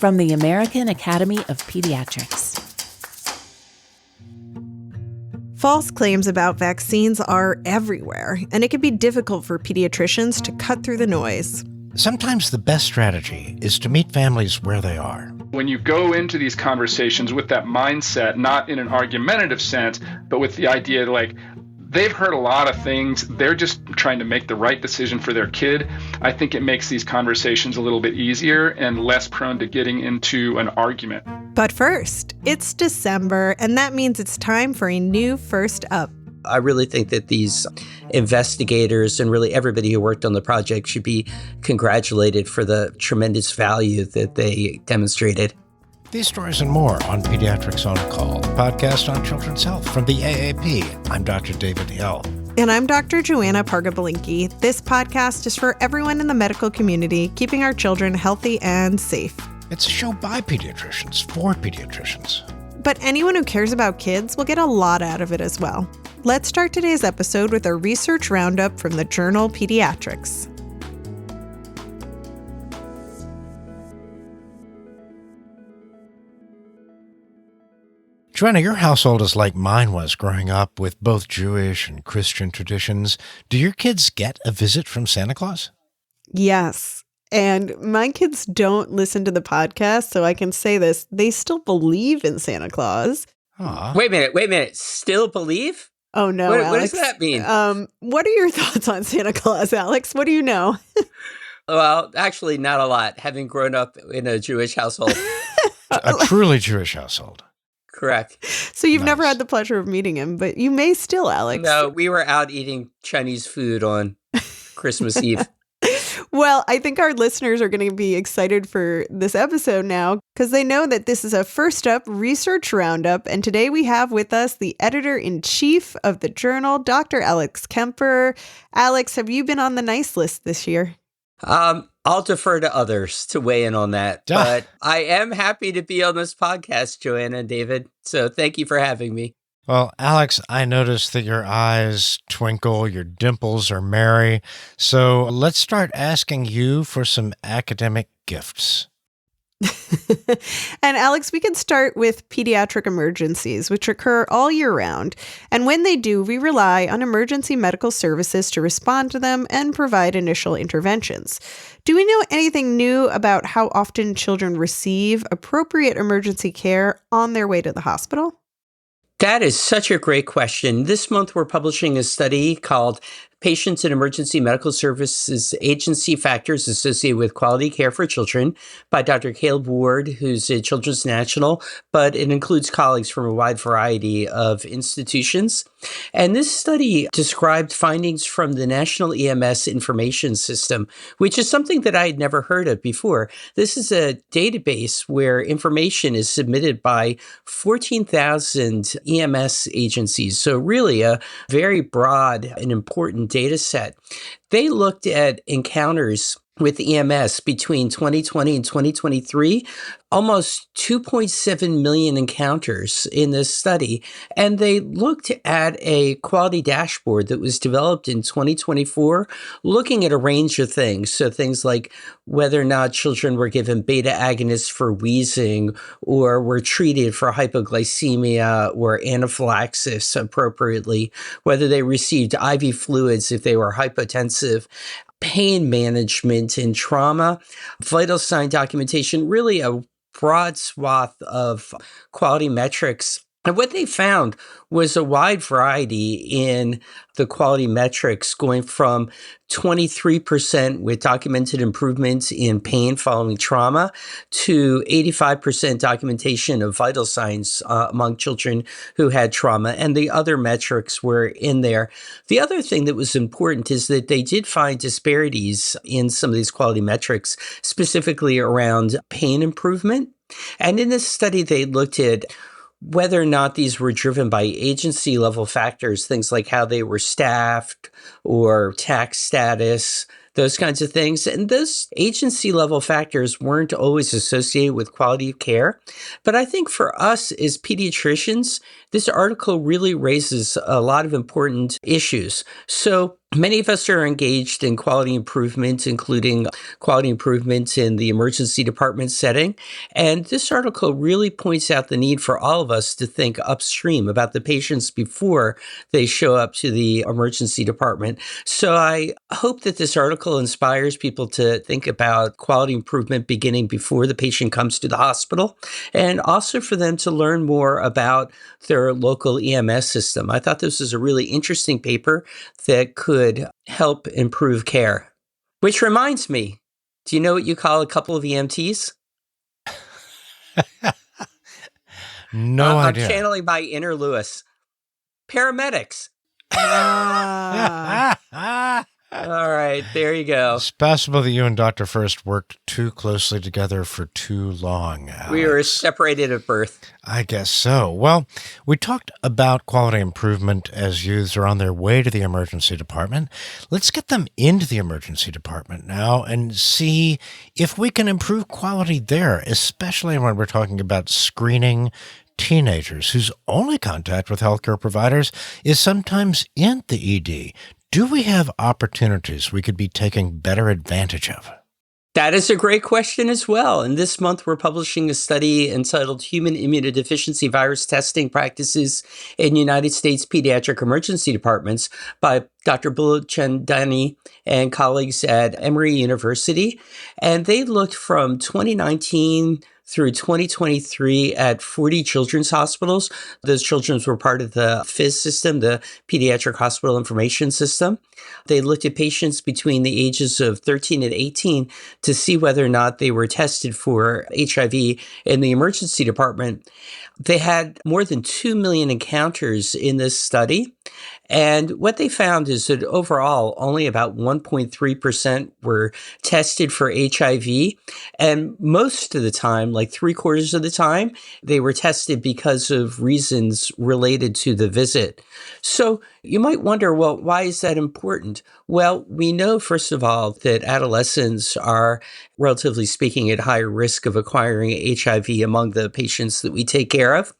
from the American Academy of Pediatrics. False claims about vaccines are everywhere, and it can be difficult for pediatricians to cut through the noise. Sometimes the best strategy is to meet families where they are. When you go into these conversations with that mindset, not in an argumentative sense, but with the idea like they've heard a lot of things, they're just trying to make the right decision for their kid, I think it makes these conversations a little bit easier and less prone to getting into an argument. But first, it's December, and that means it's time for a new First Up. I really think that these investigators and really everybody who worked on the project should be congratulated for the tremendous value that they demonstrated. These stories and more on Pediatrics on Call, a podcast on children's health from the AAP. I'm Dr. David Hill. And I'm Dr. Joanna Parga-Belinkie. This podcast is for everyone in the medical community, keeping our children healthy and safe. It's a show by pediatricians for pediatricians. But anyone who cares about kids will get a lot out of it as well. Let's start today's episode with a research roundup from the journal Pediatrics. Joanna, your household is like mine was growing up with both Jewish and Christian traditions. Do your kids get a visit from Santa Claus? Yes. And my kids don't listen to the podcast, so I can say this. They still believe in Santa Claus. Aww. Wait a minute. Still believe? Oh, no, What Alex. does that mean? What are your thoughts on Santa Claus, Alex? What do you know? Well, actually, not a lot, having grown up in a Jewish household. A truly Jewish household. Correct. So you've Nice. never had the pleasure of meeting him, but you may still, Alex. No, we were out eating Chinese food on Christmas Eve. Well, I think our listeners are going to be excited for this episode now because they know that this is a First Up research roundup. And today we have with us the editor-in-chief of the journal, Dr. Alex Kemper. Alex, have you been on the nice list this year? I'll defer to others to weigh in on that. Duh. But I am happy to be on this podcast, Joanna and David. So thank you for having me. Well, Alex, I noticed that your eyes twinkle, your dimples are merry. So let's start asking you for some academic gifts. And Alex, we can start with pediatric emergencies, which occur all year round. And when they do, we rely on emergency medical services to respond to them and provide initial interventions. Do we know anything new about how often children receive appropriate emergency care on their way to the hospital? That is such a great question. This month, we're publishing a study called Patients in Emergency Medical Services Agency Factors Associated with Quality Care for Children by Dr. Caleb Ward, who's a Children's National, but it includes colleagues from a wide variety of institutions. And this study described findings from the National EMS Information System, which is something that I had never heard of before. This is a database where information is submitted by 14,000 EMS agencies. So really a very broad and important data set. They looked at encounters with EMS between 2020 and 2023, almost 2.7 million encounters in this study. And they looked at a quality dashboard that was developed in 2024, looking at a range of things. So things like whether or not children were given beta agonists for wheezing or were treated for hypoglycemia or anaphylaxis appropriately, whether they received IV fluids if they were hypotensive, pain management and trauma, vital sign documentation, really a broad swath of quality metrics. And what they found was a wide variety in the quality metrics, going from 23% with documented improvements in pain following trauma to 85% documentation of vital signs among children who had trauma. And the other metrics were in there. The other thing that was important is that they did find disparities in some of these quality metrics, specifically around pain improvement. And in this study, they looked at whether or not these were driven by agency level factors, things like how they were staffed or tax status, those kinds of things. And those agency level factors weren't always associated with quality of care. But I think for us as pediatricians, this article really raises a lot of important issues. So Many of us are engaged in quality improvement, including quality improvements in the emergency department setting. And this article really points out the need for all of us to think upstream about the patients before they show up to the emergency department. So I hope that this article inspires people to think about quality improvement beginning before the patient comes to the hospital, and also for them to learn more about their local EMS system. I thought this was a really interesting paper that could help improve care. Which reminds me, do you know what you call a couple of EMTs? No I'm idea. channeling my inner Lewis. Paramedics. All right, there you go. It's possible that you and Dr. First worked too closely together for too long, Alex. We were separated at birth. I guess so. Well, we talked about quality improvement as youths are on their way to the emergency department. Let's get them into the emergency department now and see if we can improve quality there, especially when we're talking about screening teenagers whose only contact with healthcare providers is sometimes in the ED. Do we have opportunities we could be taking better advantage of? That is a great question as well. And this month, we're publishing a study entitled Human Immunodeficiency Virus Testing Practices in United States Pediatric Emergency Departments by Dr. Bulchandani and colleagues at Emory University. And they looked from 2019 through 2023 at 40 children's hospitals. Those children were part of the FIS system, the Pediatric Hospital Information System. They looked at patients between the ages of 13 and 18 to see whether or not they were tested for HIV in the emergency department. They had more than 2 million encounters in this study. And what they found is that overall, only about 1.3% were tested for HIV. And most of the time, like 3/4 of the time, they were tested because of reasons related to the visit. So you might wonder, well, why is that important? Well, we know, first of all, that adolescents are, relatively speaking, at higher risk of acquiring HIV among the patients that we take care of.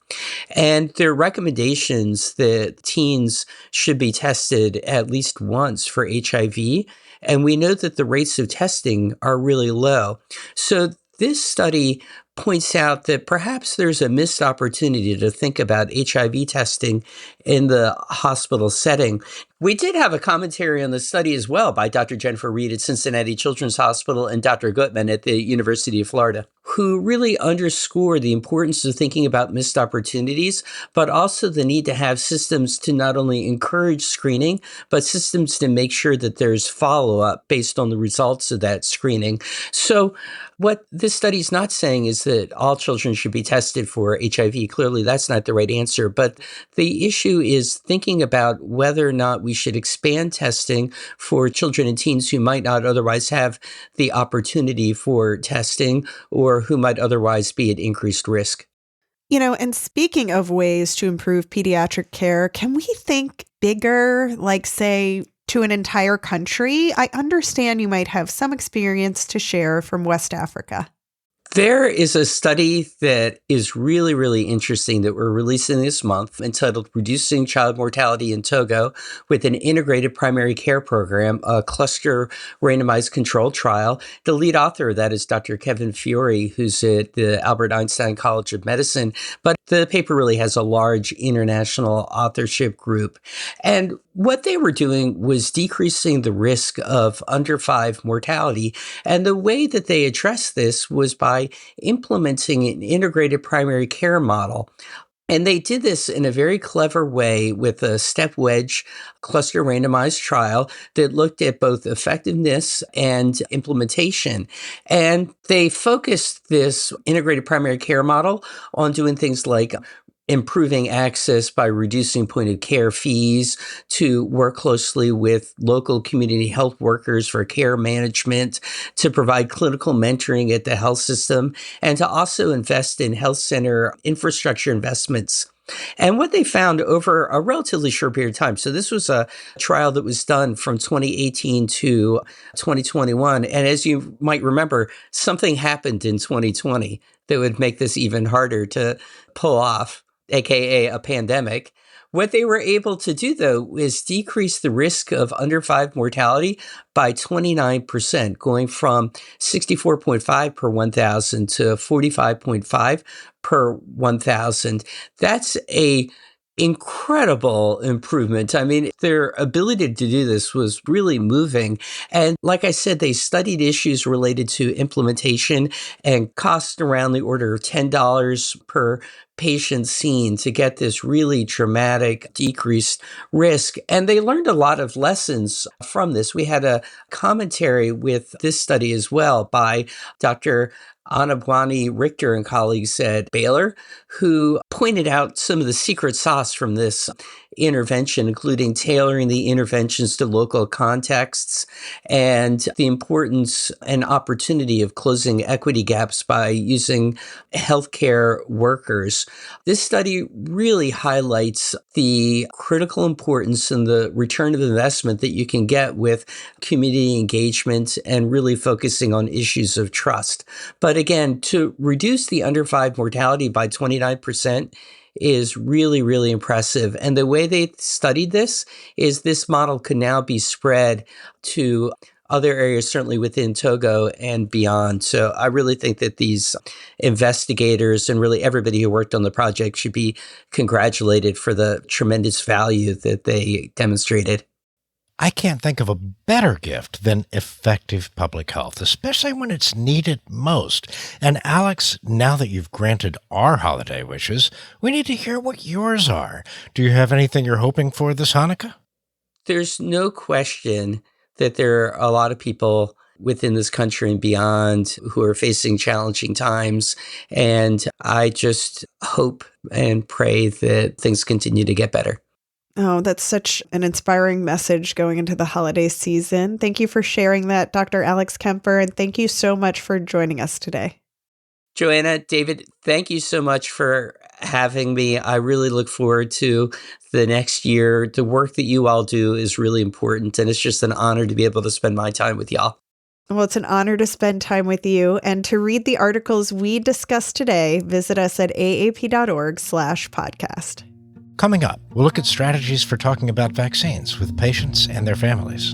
And there are recommendations that teens should be tested at least once for HIV. And we know that the rates of testing are really low. So this study points out that perhaps there's a missed opportunity to think about HIV testing in the hospital setting. We did have a commentary on the study as well by Dr. Jennifer Reed at Cincinnati Children's Hospital and Dr. Gutman at the University of Florida, who really underscore the importance of thinking about missed opportunities, but also the need to have systems to not only encourage screening, but systems to make sure that there's follow-up based on the results of that screening. So what this study is not saying is that all children should be tested for HIV. Clearly, that's not the right answer. But the issue is thinking about whether or not we should expand testing for children and teens who might not otherwise have the opportunity for testing or who might otherwise be at increased risk. You know, and speaking of ways to improve pediatric care, can we think bigger, like, say, to an entire country? I understand you might have some experience to share from West Africa. There is a study that is really, really interesting that we're releasing this month entitled Reducing Child Mortality in Togo with an Integrated Primary Care Program, a cluster randomized controlled trial. The lead author of that is Dr. Kevin Fiore, who's at the Albert Einstein College of Medicine. But the paper really has a large international authorship group. And what they were doing was decreasing the risk of under 5 mortality. And the way that they addressed this was by implementing an integrated primary care model. And they did this in a very clever way with a step wedge cluster randomized trial that looked at both effectiveness and implementation. And they focused this integrated primary care model on doing things like improving access by reducing point of care fees, to work closely with local community health workers for care management, to provide clinical mentoring at the health system, and to also invest in health center infrastructure investments. And what they found over a relatively short period of time, so this was a trial that was done from 2018 to 2021. And as you might remember, something happened in 2020 that would make this even harder to pull off, AKA a pandemic. What they were able to do, though, is decrease the risk of under 5 mortality by 29%, going from 64.5 per 1,000 to 45.5 per 1,000. That's a incredible improvement. I mean, their ability to do this was really moving. And like I said, they studied issues related to implementation and cost around the order of $10 per patient seen to get this really dramatic decreased risk. And they learned a lot of lessons from this. We had a commentary with this study as well by Dr. Anabwani Richter and colleagues at Baylor, who pointed out some of the secret sauce from this intervention, including tailoring the interventions to local contexts and the importance and opportunity of closing equity gaps by using healthcare workers. This study really highlights the critical importance and the return of investment that you can get with community engagement and really focusing on issues of trust. But again, to reduce the under 5 mortality by 29% is really, really impressive. And the way they studied this is this model can now be spread to other areas, certainly within Togo and beyond. So I really think that these investigators and really everybody who worked on the project should be congratulated for the tremendous value that they demonstrated. I can't think of a better gift than effective public health, especially when it's needed most. And Alex, now that you've granted our holiday wishes, we need to hear what yours are. Do you have anything you're hoping for this Hanukkah? There's no question that there are a lot of people within this country and beyond who are facing challenging times. And I just hope and pray that things continue to get better. Oh, that's such an inspiring message going into the holiday season. Thank you for sharing that, Dr. Alex Kemper, and thank you so much for joining us today. Joanna, David, thank you so much for having me. I really look forward to the next year. The work that you all do is really important, and it's just an honor to be able to spend my time with y'all. Well, it's an honor to spend time with you. And to read the articles we discussed today, visit us at aap.org/podcast. Coming up, we'll look at strategies for talking about vaccines with patients and their families.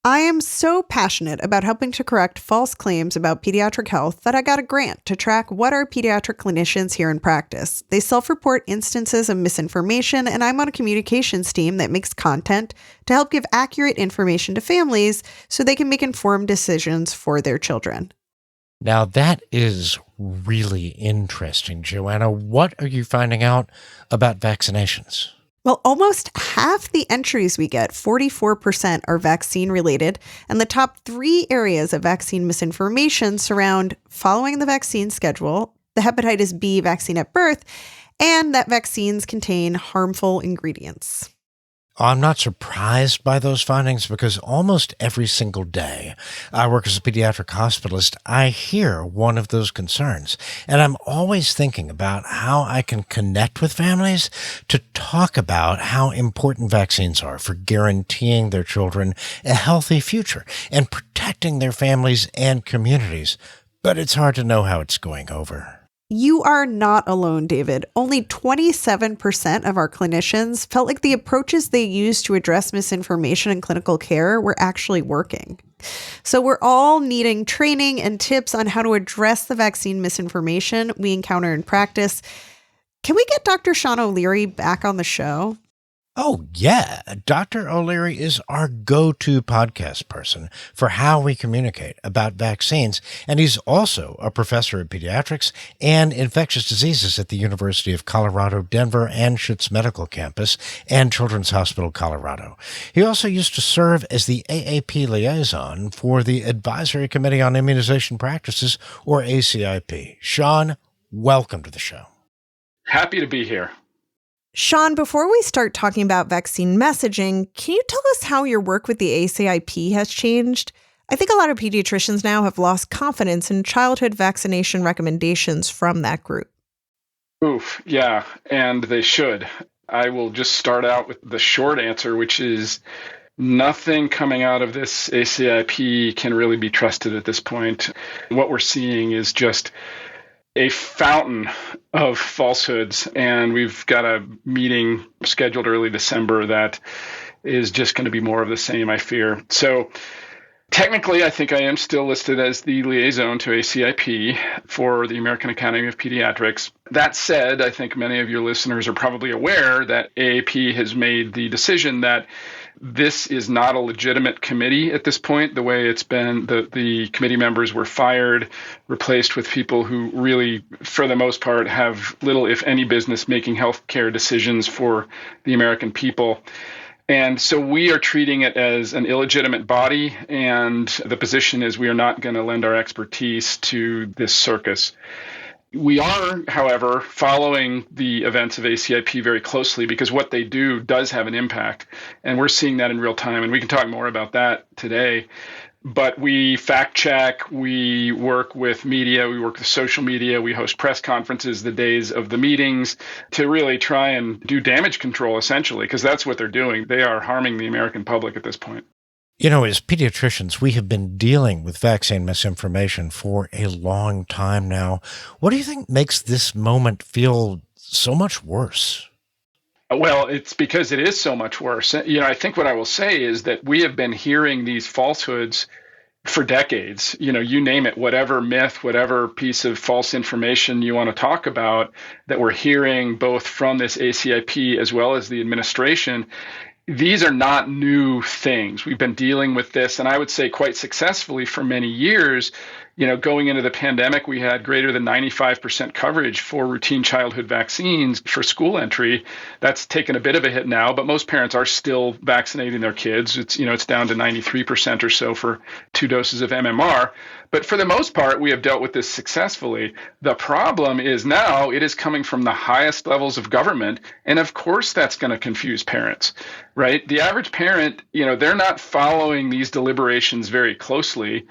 I am so passionate about helping to correct false claims about pediatric health that I got a grant to track what our pediatric clinicians hear in practice. They self-report instances of misinformation, and I'm on a communications team that makes content to help give accurate information to families so they can make informed decisions for their children. Now, that is really interesting, Joanna. What are you finding out about vaccinations? Well, almost half the entries we get, 44%, are vaccine related, and the top 3 areas of vaccine misinformation surround following the vaccine schedule, the hepatitis B vaccine at birth, and that vaccines contain harmful ingredients. I'm not surprised by those findings because almost every single day I work as a pediatric hospitalist, I hear one of those concerns. And I'm always thinking about how I can connect with families to talk about how important vaccines are for guaranteeing their children a healthy future and protecting their families and communities. But it's hard to know how it's going over. You are not alone, David. Only 27% of our clinicians felt like the approaches they used to address misinformation in clinical care were actually working. So we're all needing training and tips on how to address the vaccine misinformation we encounter in practice. Can we get Dr. Sean O'Leary back on the show? Oh, yeah. Dr. O'Leary is our go-to podcast person for how we communicate about vaccines, and he's also a professor of pediatrics and infectious diseases at the University of Colorado, Denver, and Schutz Medical Campus and Children's Hospital, Colorado. He also used to serve as the AAP liaison for the Advisory Committee on Immunization Practices, or ACIP. Sean, welcome to the show. Happy to be here. Sean, before we start talking about vaccine messaging, can you tell us how your work with the ACIP has changed? I think a lot of pediatricians now have lost confidence in childhood vaccination recommendations from that group. Oof, yeah, and they should. I will just start out with the short answer, which is Nothing coming out of this ACIP can really be trusted at this point. What we're seeing is just a fountain of falsehoods, and we've got a meeting scheduled early December that is just going to be more of the same, I fear. So technically, I think I am still listed as the liaison to ACIP for the American Academy of Pediatrics. That said, I think many of your listeners are probably aware that AAP has made the decision that this is not a legitimate committee at this point. The way it's been, the committee members were fired, replaced with people who really, for the most part, have little, if any, business making healthcare decisions for the American people. And so we are treating it as an illegitimate body, and the position is we are not going to lend our expertise to this circus. We are, however, following the events of ACIP very closely because what they do does have an impact, and we're seeing that in real time, and we can talk more about that today. But we fact check, we work with media, we work with social media, we host press conferences the days of the meetings to really try and do damage control, essentially, because that's what they're doing. They are harming the American public at this point. You know, as pediatricians, we have been dealing with vaccine misinformation for a long time now. What do you think makes this moment feel so much worse? Well, it's because it is so much worse. I think what I will say is that we have been hearing these falsehoods for decades. You name it, whatever myth, whatever piece of false information you want to talk about that we're hearing both from this ACIP as well as the administration. These are not new things. We've been dealing with this, and I would say quite successfully for many years. Going into the pandemic, we had greater than 95% coverage for routine childhood vaccines for school entry. That's taken a bit of a hit now, but most parents are still vaccinating their kids. It's down to 93% or so for 2 doses of MMR. But for the most part, we have dealt with this successfully. The problem is now it is coming from the highest levels of government. And of course, that's going to confuse parents, right? The average parent, they're not following these deliberations very closely.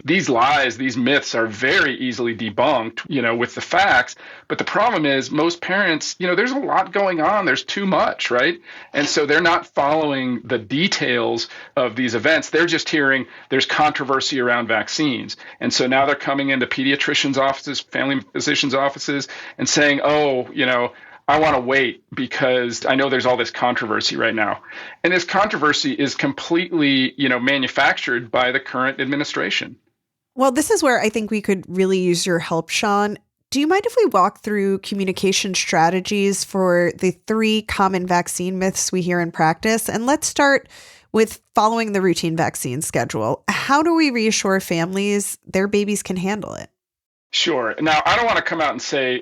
These lies, these myths are very easily debunked, with the facts. But the problem is most parents, there's a lot going on. There's too much, right? And so they're not following the details of these events. They're just hearing there's controversy around vaccines. And so now they're coming into pediatricians' offices, family physicians' offices, and saying, I want to wait because I know there's all this controversy right now. And this controversy is completely, manufactured by the current administration. Well, this is where I think we could really use your help, Sean. Do you mind if we walk through communication strategies for the 3 common vaccine myths we hear in practice? And let's start with following the routine vaccine schedule. How do we reassure families their babies can handle it? Sure. Now, I don't want to come out and say,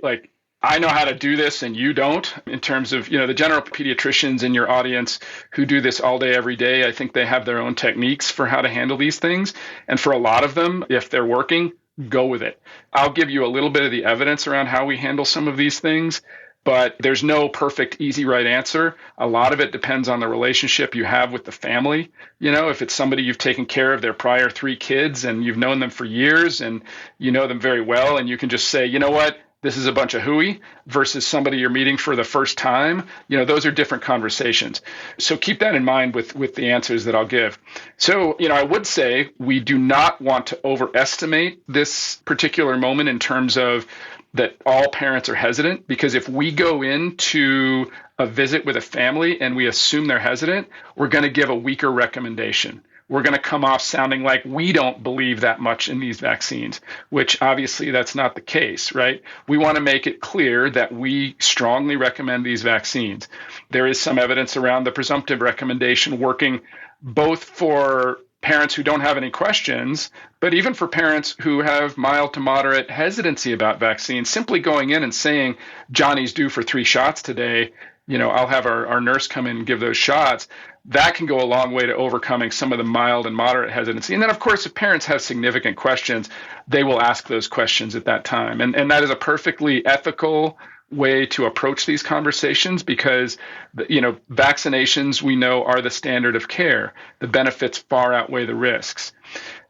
I know how to do this and you don't, in terms of, the general pediatricians in your audience who do this all day, every day. I think they have their own techniques for how to handle these things. And for a lot of them, if they're working, go with it. I'll give you a little bit of the evidence around how we handle some of these things. But there's no perfect, easy, right answer. A lot of it depends on the relationship you have with the family. If it's somebody you've taken care of their prior 3 kids and you've known them for years and you know them very well, and you can just say, you know what, this is a bunch of hooey, versus somebody you're meeting for the first time, those are different conversations. So keep that in mind with the answers that I'll give. So, I would say we do not want to overestimate this particular moment in terms of that all parents are hesitant, because if we go into a visit with a family and we assume they're hesitant, we're going to give a weaker recommendation. We're going to come off sounding like we don't believe that much in these vaccines, which obviously that's not the case, right? We want to make it clear that we strongly recommend these vaccines. There is some evidence around the presumptive recommendation working both for parents who don't have any questions, but even for parents who have mild to moderate hesitancy about vaccines, simply going in and saying, Johnny's due for 3 shots today, I'll have our nurse come in and give those shots. That can go a long way to overcoming some of the mild and moderate hesitancy. And then, of course, if parents have significant questions, they will ask those questions at that time. And that is a perfectly ethical way to approach these conversations, because vaccinations, we know, are the standard of care. The benefits far outweigh the risks.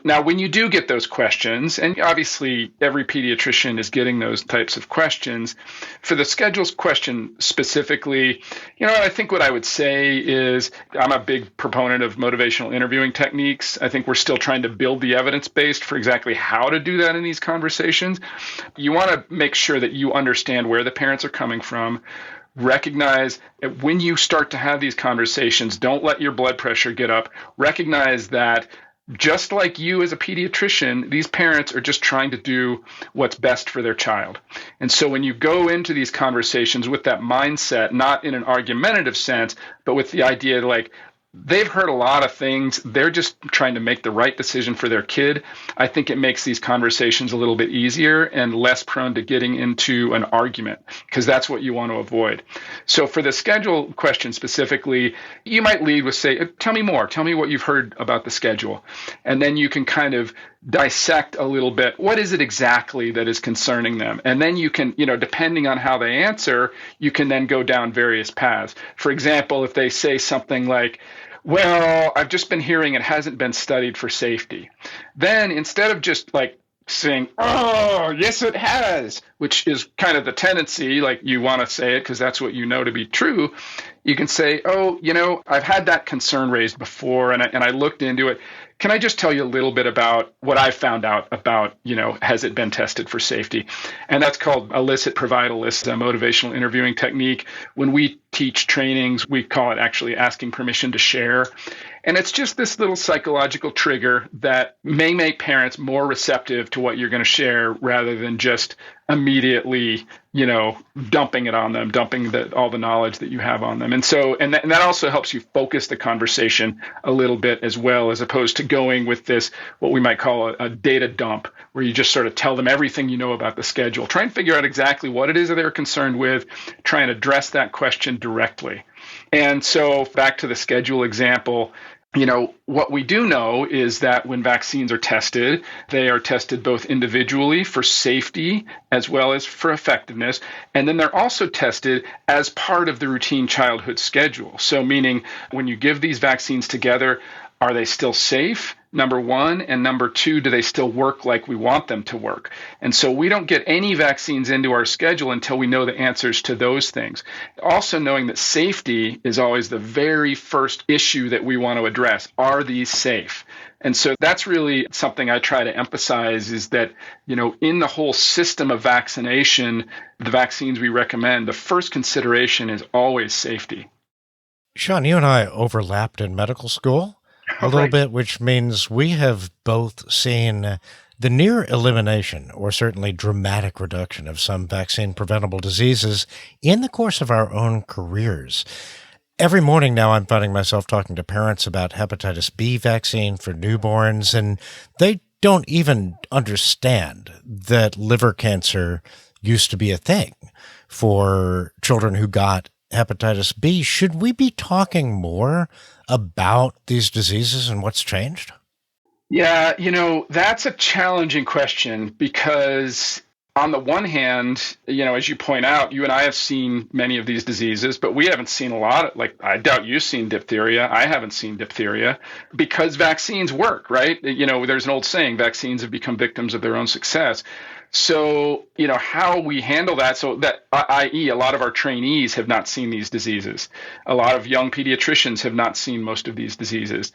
Now, when you do get those questions, and obviously every pediatrician is getting those types of questions, for the schedules question specifically, I think what I would say is I'm a big proponent of motivational interviewing techniques. I think we're still trying to build the evidence base for exactly how to do that in these conversations. You want to make sure that you understand where the parents are coming from. Recognize that when you start to have these conversations, don't let your blood pressure get up. Recognize that just like you as a pediatrician, these parents are just trying to do what's best for their child. And so when you go into these conversations with that mindset, not in an argumentative sense, but with the idea like, they've heard a lot of things. They're just trying to make the right decision for their kid. I think it makes these conversations a little bit easier and less prone to getting into an argument, because that's what you want to avoid. So for the schedule question specifically, you might lead with, say, tell me more. Tell me what you've heard about the schedule. And then you can kind of dissect a little bit. What is it exactly that is concerning them? And then you can, depending on how they answer, you can then go down various paths. For example, if they say something like, well, I've just been hearing it hasn't been studied for safety. Then instead of just like saying, oh, yes, it has, which is kind of the tendency, like you want to say it because that's what you know to be true, you can say, oh, I've had that concern raised before and I looked into it. Can I just tell you a little bit about what I found out about, has it been tested for safety? And that's called elicit, provide, elicit, a motivational interviewing technique. When we teach trainings, we call it actually asking permission to share. And it's just this little psychological trigger that may make parents more receptive to what you're going to share rather than just immediately, dumping it on them, dumping all the knowledge that you have on them. And so, and that also helps you focus the conversation a little bit as well, as opposed to going with this, what we might call a data dump, where you just sort of tell them everything you know about the schedule. Try and figure out exactly what it is that they're concerned with, try and address that question directly. And so back to the schedule example, what we do know is that when vaccines are tested, they are tested both individually for safety as well as for effectiveness. And then they're also tested as part of the routine childhood schedule. So meaning when you give these vaccines together, are they still safe? Number one. And number two, do they still work like we want them to work? And so we don't get any vaccines into our schedule until we know the answers to those things. Also knowing that safety is always the very first issue that we want to address. Are these safe? And so that's really something I try to emphasize is that, in the whole system of vaccination, the vaccines we recommend, the first consideration is always safety. Sean, you and I overlapped in medical school a little bit, which means we have both seen the near elimination or certainly dramatic reduction of some vaccine-preventable diseases in the course of our own careers. Every morning now I'm finding myself talking to parents about hepatitis B vaccine for newborns, and they don't even understand that liver cancer used to be a thing for children who got hepatitis B. Should we be talking more about these diseases and what's changed? Yeah, that's a challenging question because on the one hand, as you point out, you and I have seen many of these diseases, but we haven't seen a lot of, I doubt you've seen diphtheria. I haven't seen diphtheria because vaccines work, right? There's an old saying, vaccines have become victims of their own success. So, how we handle that, so that, i.e., a lot of our trainees have not seen these diseases. A lot of young pediatricians have not seen most of these diseases.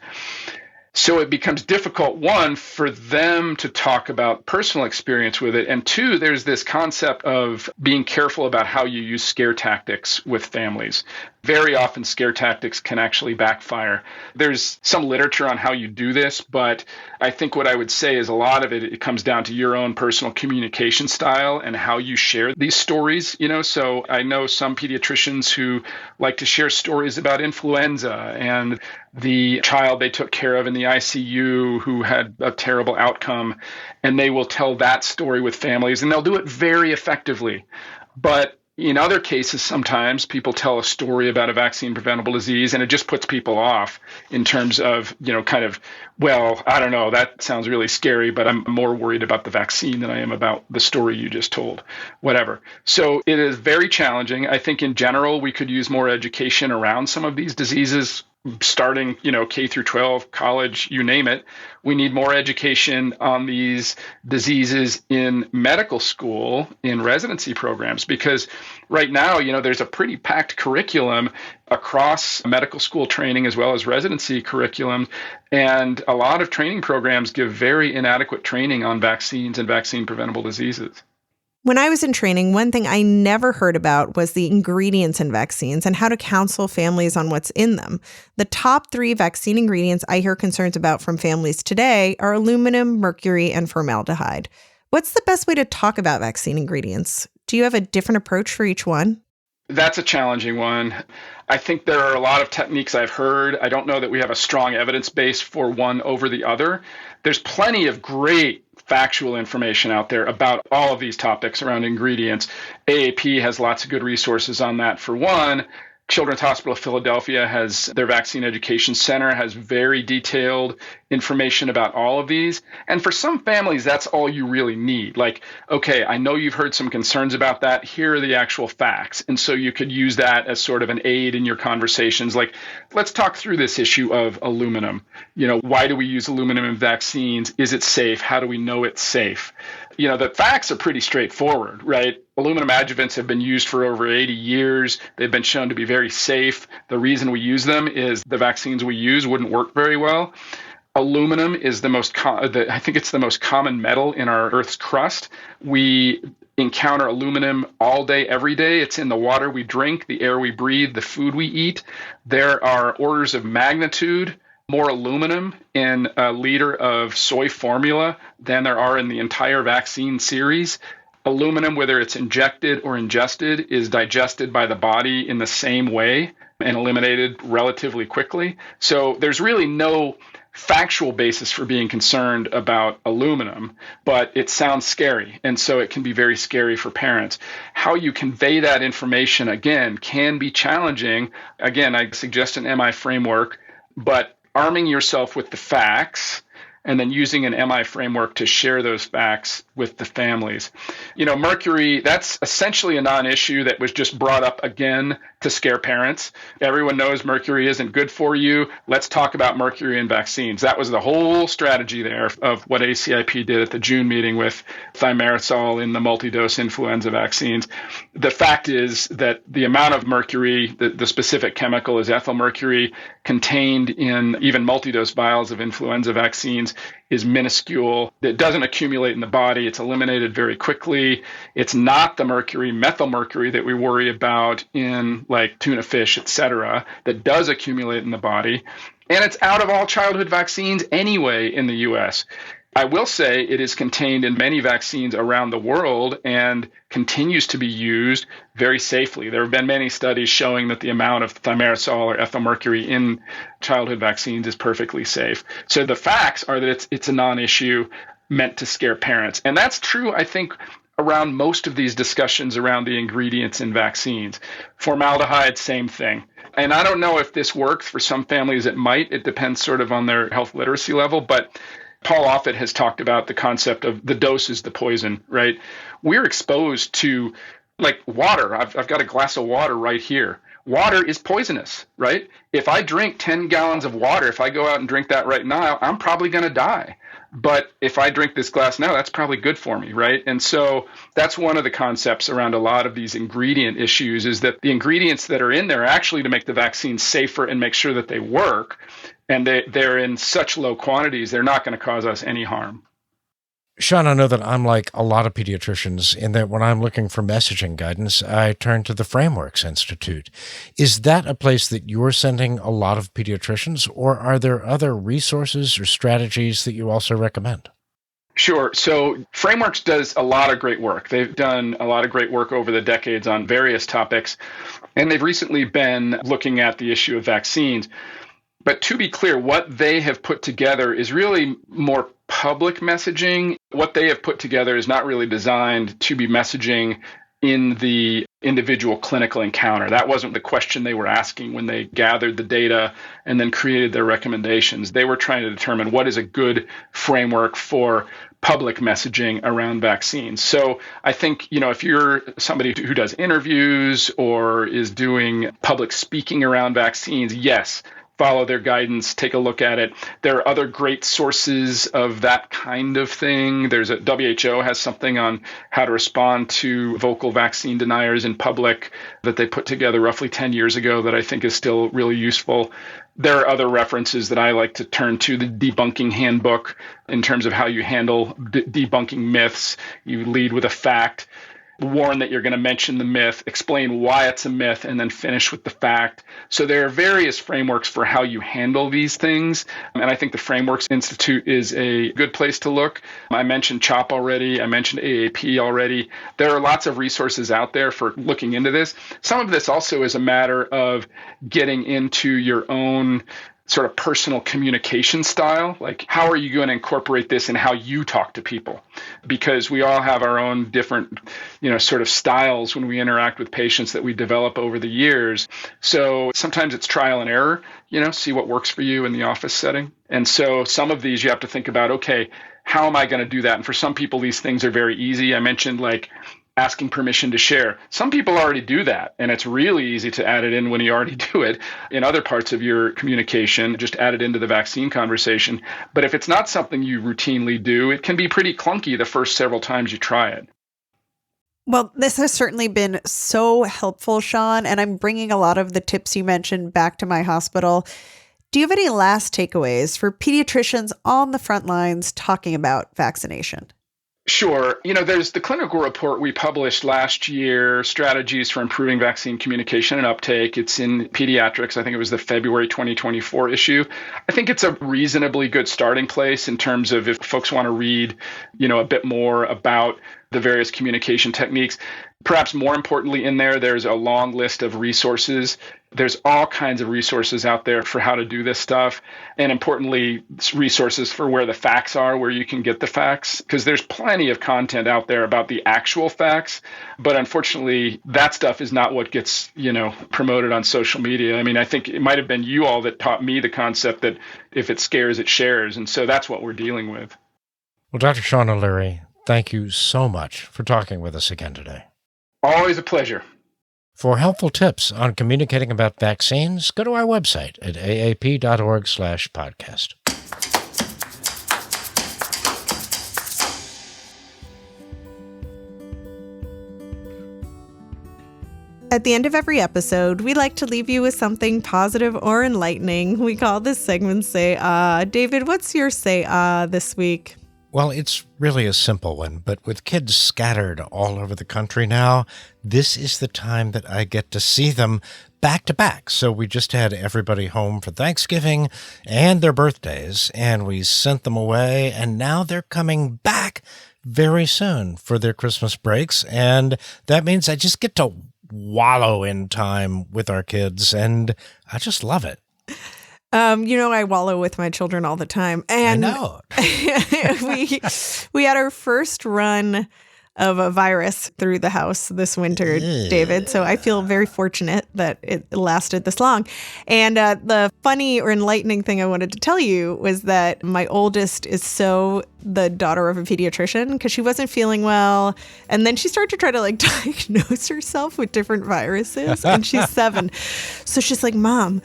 So it becomes difficult, one, for them to talk about personal experience with it. And two, there's this concept of being careful about how you use scare tactics with families. Very often scare tactics can actually backfire. There's some literature on how you do this, but I think what I would say is a lot of it comes down to your own personal communication style and how you share these stories. So I know some pediatricians who like to share stories about influenza and the child they took care of in the ICU who had a terrible outcome, and they will tell that story with families, and they'll do it very effectively. But in other cases, sometimes people tell a story about a vaccine-preventable disease, and it just puts people off in terms of, well, I don't know, that sounds really scary, but I'm more worried about the vaccine than I am about the story you just told, whatever. So it is very challenging. I think in general, we could use more education around some of these diseases starting, K through 12, college, you name it. We need more education on these diseases in medical school, in residency programs, because right now, there's a pretty packed curriculum across medical school training as well as residency curriculum. And a lot of training programs give very inadequate training on vaccines and vaccine preventable diseases. When I was in training, one thing I never heard about was the ingredients in vaccines and how to counsel families on what's in them. The top 3 vaccine ingredients I hear concerns about from families today are aluminum, mercury, and formaldehyde. What's the best way to talk about vaccine ingredients? Do you have a different approach for each one? That's a challenging one. I think there are a lot of techniques I've heard. I don't know that we have a strong evidence base for one over the other. There's plenty of great factual information out there about all of these topics around ingredients. AAP has lots of good resources on that for one. Children's Hospital of Philadelphia has their Vaccine Education Center, has very detailed information about all of these. And for some families, that's all you really need. Like, okay, I know you've heard some concerns about that. Here are the actual facts. And so you could use that as sort of an aid in your conversations. Like, let's talk through this issue of aluminum. Why do we use aluminum in vaccines? Is it safe? How do we know it's safe? The facts are pretty straightforward, right? Aluminum adjuvants have been used for over 80 years. They've been shown to be very safe. The reason we use them is the vaccines we use wouldn't work very well. Aluminum is I think it's the most common metal in our Earth's crust. We encounter aluminum all day, every day. It's in the water we drink, the air we breathe, the food we eat. There are orders of magnitude more aluminum in a liter of soy formula than there are in the entire vaccine series. Aluminum, whether it's injected or ingested, is digested by the body in the same way and eliminated relatively quickly. So there's really no factual basis for being concerned about aluminum, but it sounds scary. And so it can be very scary for parents. How you convey that information, again, can be challenging. Again, I suggest an MI framework, but arming yourself with the facts and then using an MI framework to share those facts with the families. Mercury, that's essentially a non-issue that was just brought up again to scare parents. Everyone knows mercury isn't good for you. Let's talk about mercury in vaccines. That was the whole strategy there of what ACIP did at the June meeting with thimerosal in the multi-dose influenza vaccines. The fact is that the amount of mercury, the specific chemical is ethyl mercury, contained in even multi-dose vials of influenza vaccines is minuscule. It doesn't accumulate in the body. It's eliminated very quickly. It's not the mercury, methyl mercury, that we worry about in like tuna fish, et cetera, that does accumulate in the body. And it's out of all childhood vaccines anyway in the US. I will say it is contained in many vaccines around the world and continues to be used very safely. There have been many studies showing that the amount of thimerosal or ethyl mercury in childhood vaccines is perfectly safe. So the facts are that it's a non-issue meant to scare parents. And that's true, I think, around most of these discussions around the ingredients in vaccines. Formaldehyde, same thing. And I don't know if this works. For some families, it might. It depends sort of on their health literacy level. But Paul Offit has talked about the concept of the dose is the poison, right? We're exposed to like water. I've got a glass of water right here. Water is poisonous, right? If I drink 10 gallons of water, if I go out and drink that right now, I'm probably going to die. But if I drink this glass now, that's probably good for me, right? And so that's one of the concepts around a lot of these ingredient issues is that the ingredients that are in there are actually to make the vaccine safer and make sure that they work. And they're in such low quantities, they're not going to cause us any harm. Sean, I know that I'm like a lot of pediatricians in that when I'm looking for messaging guidance, I turn to the Frameworks Institute. Is that a place that you're sending a lot of pediatricians, or are there other resources or strategies that you also recommend? Sure. So Frameworks does a lot of great work. They've done a lot of great work over the decades on various topics, and they've recently been looking at the issue of vaccines. But to be clear, what they have put together is really more public messaging. What they have put together is not really designed to be messaging in the individual clinical encounter. That wasn't the question they were asking when they gathered the data and then created their recommendations. They were trying to determine what is a good framework for public messaging around vaccines. So I think, if you're somebody who does interviews or is doing public speaking around vaccines, yes, follow their guidance, take a look at it. There are other great sources of that kind of thing. WHO has something on how to respond to vocal vaccine deniers in public that they put together roughly 10 years ago that I think is still really useful. There are other references that I like to turn to, the debunking handbook in terms of how you handle debunking myths. You lead with a fact, warn that you're going to mention the myth, explain why it's a myth, and then finish with the fact. So there are various frameworks for how you handle these things. And I think the Frameworks Institute is a good place to look. I mentioned CHOP already. I mentioned AAP already. There are lots of resources out there for looking into this. Some of this also is a matter of getting into your own sort of personal communication style. Like, how are you going to incorporate this in how you talk to people? Because we all have our own different, sort of styles when we interact with patients that we develop over the years. So sometimes it's trial and error, see what works for you in the office setting. And so some of these you have to think about, okay, how am I going to do that? And for some people, these things are very easy. I mentioned asking permission to share. Some people already do that, and it's really easy to add it in when you already do it. In other parts of your communication, just add it into the vaccine conversation. But if it's not something you routinely do, it can be pretty clunky the first several times you try it. Well, this has certainly been so helpful, Sean, and I'm bringing a lot of the tips you mentioned back to my hospital. Do you have any last takeaways for pediatricians on the front lines talking about vaccination? Sure. There's the clinical report we published last year, Strategies for Improving Vaccine Communication and Uptake. It's in Pediatrics. I think it was the February 2024 issue. I think it's a reasonably good starting place in terms of if folks want to read, a bit more about the various communication techniques. Perhaps more importantly in there's a long list of resources. There's all kinds of resources out there for how to do this stuff. And importantly, resources for where the facts are, where you can get the facts, because there's plenty of content out there about the actual facts. But unfortunately, that stuff is not what gets, promoted on social media. I mean, I think it might have been you all that taught me the concept that if it scares, it shares. And so that's what we're dealing with. Well, Dr. Sean O'Leary, thank you so much for talking with us again today. Always a pleasure. For helpful tips on communicating about vaccines, go to our website at aap.org/podcast. At the end of every episode, we like to leave you with something positive or enlightening. We call this segment Say Ah. David, what's your Say Ah this week? Well, it's really a simple one, but with kids scattered all over the country now, this is the time that I get to see them back to back. So we just had everybody home for Thanksgiving and their birthdays, and we sent them away, and now they're coming back very soon for their Christmas breaks, and that means I just get to wallow in time with our kids, and I just love it. I wallow with my children all the time. And I know. we had our first run of a virus through the house this winter, David. So I feel very fortunate that it lasted this long. And the funny or enlightening thing I wanted to tell you was that my oldest is the daughter of a pediatrician because she wasn't feeling well. And then she started to try to diagnose herself with different viruses. And she's 7. So she's like, Mom,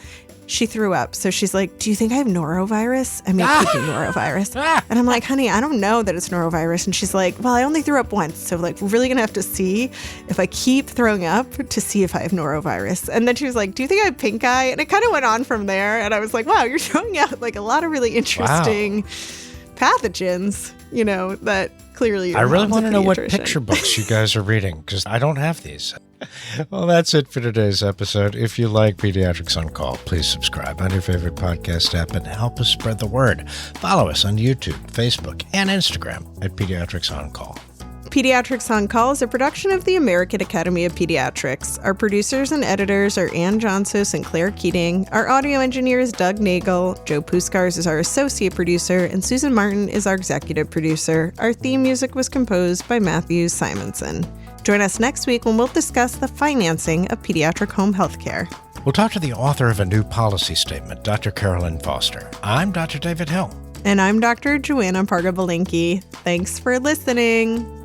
she threw up. So she's like, do you think I have norovirus? I mean, it could be norovirus. And I'm like, honey, I don't know that it's norovirus. And she's like, well, I only threw up once. So we're really going to have to see if I keep throwing up to see if I have norovirus. And then she was like, do you think I have pink eye? And it kind of went on from there. And I was like, wow, you're throwing out a lot of really interesting pathogens, that clearly I really want to know what picture books you guys are reading, because I don't have these. Well, that's it for today's episode. If you like Pediatrics on Call, please subscribe on your favorite podcast app and help us spread the word. Follow us on YouTube, Facebook, and Instagram at Pediatrics on Call. Pediatrics on Call is a production of the American Academy of Pediatrics. Our producers and editors are Ann Johnsos and Claire Keating. Our audio engineer is Doug Nagel. Joe Puskars is our associate producer, and Susan Martin is our executive producer. Our theme music was composed by Matthew Simonson. Join us next week when we'll discuss the financing of pediatric home health care. We'll talk to the author of a new policy statement, Dr. Carolyn Foster. I'm Dr. David Hill. And I'm Dr. Joanna Parga-Belinkie. Thanks for listening.